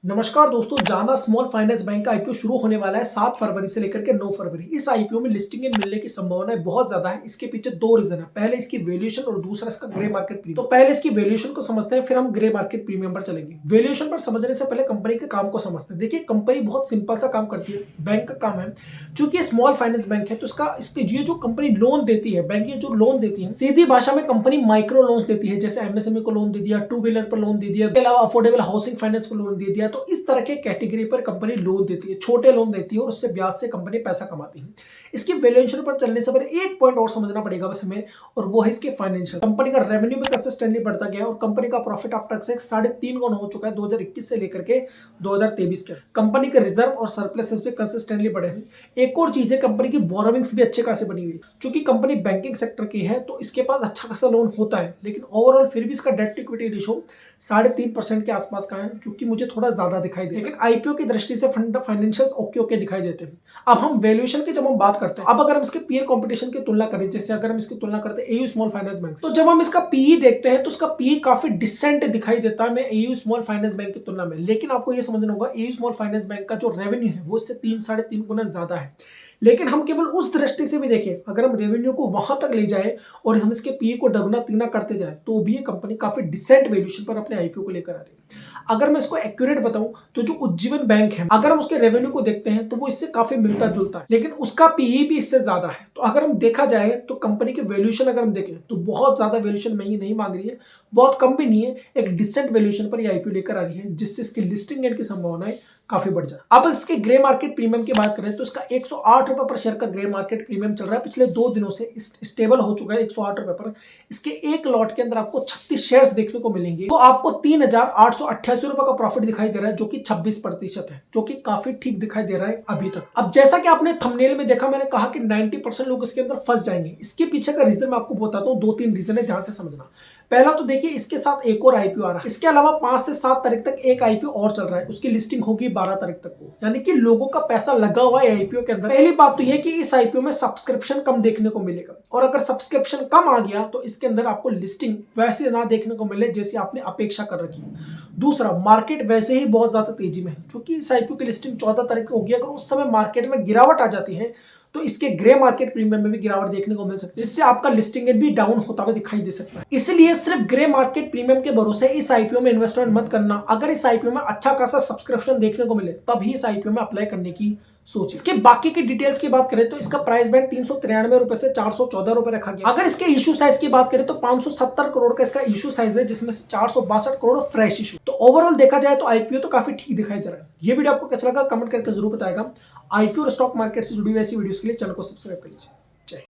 नमस्कार दोस्तों, जाना स्मॉल फाइनेंस बैंक का आईपीओ शुरू होने वाला है 7 फरवरी से लेकर के 9 फरवरी। इस आईपीओ में लिस्टिंग मिलने की संभावनाएं बहुत ज्यादा है। इसके पीछे दो रीजन है, पहले इसकी वैल्यूएशन और दूसरा इसका ग्रे मार्केट प्रीमियम। तो पहले इसकी वैल्यूएशन को समझते हैं, फिर हम ग्रे मार्केट प्रीमियम पर चलेंगे। वैल्यूएशन पर समझने से पहले कंपनी के काम को समझते हैं। देखिए, कंपनी बहुत सिंपल सा काम करती है, बैंक का काम है। चूंकि स्मॉल फाइनेंस बैंक है तो इसके ये जो कंपनी लोन देती है, बैंक ये जो लोन देती है, सीधी भाषा में कंपनी माइक्रो लोन्स देती है। जैसे एमएसएमई को लोन दे दिया, टू व्हीलर पर लोन दे दिया, इसके अलावा अफोर्डेबल हाउसिंग फाइनेंस पर लोन दे दिया। तो इस तरह के कैटेगरी पर कंपनी लोन देती है, छोटे लोन देती है और उससे ब्याज से कंपनी पैसा कमाती है। इसकी वैल्यूएशन पर चलने से पहले एक पॉइंट और समझना पड़ेगा बस हमें, और वो है इसके फाइनेंशियल। कंपनी का रेवेन्यू भी कंसिस्टेंटली बढ़ता गया और कंपनी का प्रॉफिट आफ्टर टैक्स 3.5 गुना हो चुका है 2021 से लेकर के 2023 के। कंपनी के रिजर्व और सरप्लसेस भी कंसिस्टेंटली बढ़े हैं। एक और चीज है, कंपनी की बोरोविंग्स भी अच्छे खासे बनी हुई है। चूंकि कंपनी बैंकिंग सेक्टर की है तो इसके पास अच्छा खासा लोन होता है, लेकिन ओवरऑल फिर भी इसका डेट इक्विटी रेशियो 3.5% के आसपास का है, जो कि मुझे थोड़ा ज्यादा दिखाई दे। लेकिन आईपीओ की दृष्टि से फाइनेंशियल्स ओके दिखाई देते हैं। अब हम वैल्यूएशन की जब हम बात करते हैं, अब अगर हम इसके पीयर कंपटीशन की तुलना करें, जैसे अगर हम इसकी तुलना करते हैं एयू स्मॉल फाइनेंस बैंक, तो जब हम इसका पीई देखते हैं तो उसका पीई काफी डिसेंट दिखाई देता है एयू स्मॉल फाइनेंस बैंक की तुलना में। लेकिन आपको यह समझना होगा, एयू स्मॉल फाइनेंस बैंक का जो रेवेन्यू है वो इससे 3-3.5 गुना ज्यादा है। लेकिन हम केवल उस दृष्टि से भी देखें, अगर हम रेवेन्यू को वहां तक ले जाए और हम इसके पीए को दोगुना तीगुना करते जाए, तो भी ये कंपनी काफी डिसेंट वैल्यूएशन पर अपने आईपीओ को लेकर आ रही है। अगर मैं इसको एक्यूरेट बताऊं तो जो उज्जीवन बैंक है, अगर हम उसके रेवेन्यू को देखते हैं तो वो इससे काफी मिलता जुलता है, लेकिन उसका पीई भी इससे ज्यादा है। तो अगर हम देखा जाए तो कंपनी की वैल्यूएशन अगर हम देखें तो बहुत ज्यादा वैल्यूएशन महंगी नहीं मांग रही है, बहुत कम भी नहीं है, एक डिसेंट वैल्यूएशन पर ये आईपीओ लेकर आ रही है, जिससे इसकी लिस्टिंग की संभावनाएं काफी बढ़ जाए। अब इसके ग्रे मार्केट प्रीमियम की बात करें तो इसका 108 रुपए पर शेयर का ग्रे मार्केट प्रीमियम चल रहा है। पिछले 2 दिनों से स्टेबल हो चुका है 108 रुपए पर। इसके एक लॉट के अंदर आपको 36 शेयर्स देखने को मिलेंगे, तो आपको 3,888 रुपए का प्रॉफिट दिखाई दे रहा है, जो कि 26% है, जो कि काफी ठीक दिखाई दे रहा है अभी तक। अब जैसा कि आपने थंबनेल में देखा, मैंने कहा कि 90% लोग इसके अंदर फंस जाएंगे। इसके पीछे का रीजन मैं आपको बताता हूं, 2-3 रीजन है, ध्यान से समझना। पहला तो देखिए, इसके साथ एक और आईपीओ आ रहा है। इसके अलावा 5 से 7 तारीख तक एक आईपीओ और चल रहा है, उसकी लिस्टिंग होगी 12 तारीख तक को। यानी कि लोगों का पैसा लगा हुआ है आईपीओ के अंदर। पहली बात तो यह कि इस आईपीओ में सब्सक्रिप्शन कम देखने को मिलेगा, और अगर सब्सक्रिप्शन कम आ गया तो इसके अंदर आपको लिस्टिंग वैसे ना देखने को मिले जैसे आपने अपेक्षा कर रखी है। दूसरा, मार्केट वैसे ही बहुत ज्यादा तेजी में है, क्योंकि इस आईपीओ की लिस्टिंग 14 तारीख को होगी। अगर उस समय मार्केट में गिरावट आ जाती है तो इसके ग्रे मार्केट प्रीमियम में भी गिरावट देखने को मिल सकती है, जिससे आपका लिस्टिंग भी डाउन होता हुआ दिखाई दे सकता है। इसलिए सिर्फ ग्रे मार्केट प्रीमियम के भरोसे इस आईपीओ में इन्वेस्टमेंट मत करना। अगर इस आईपीओ में अच्छा खासा सब्सक्रिप्शन देखने को मिले तभी इस आईपीओ में अप्लाई करने की सोच। इसके बाकी की डिटेल्स की बात करें तो इसका प्राइस बैंड 393 रुपए से 414 रुपए रखा गया। अगर इसके इशू साइज की बात करें तो 570 करोड़ का इसका इशू साइज है, जिसमें से 462 करोड़ फ्रेश इशू। तो ओवरऑल देखा जाए तो आईपीओ तो काफी ठीक दिखाई दे रहा है। ये वीडियो आपको कैसा लगा कमेंट करके जरूर बताएगा। आईपीओ और स्टॉक मार्केट से जुड़ी हुई ऐसी वीडियोस के लिए चैनल को सब्सक्राइब कर लीजिए।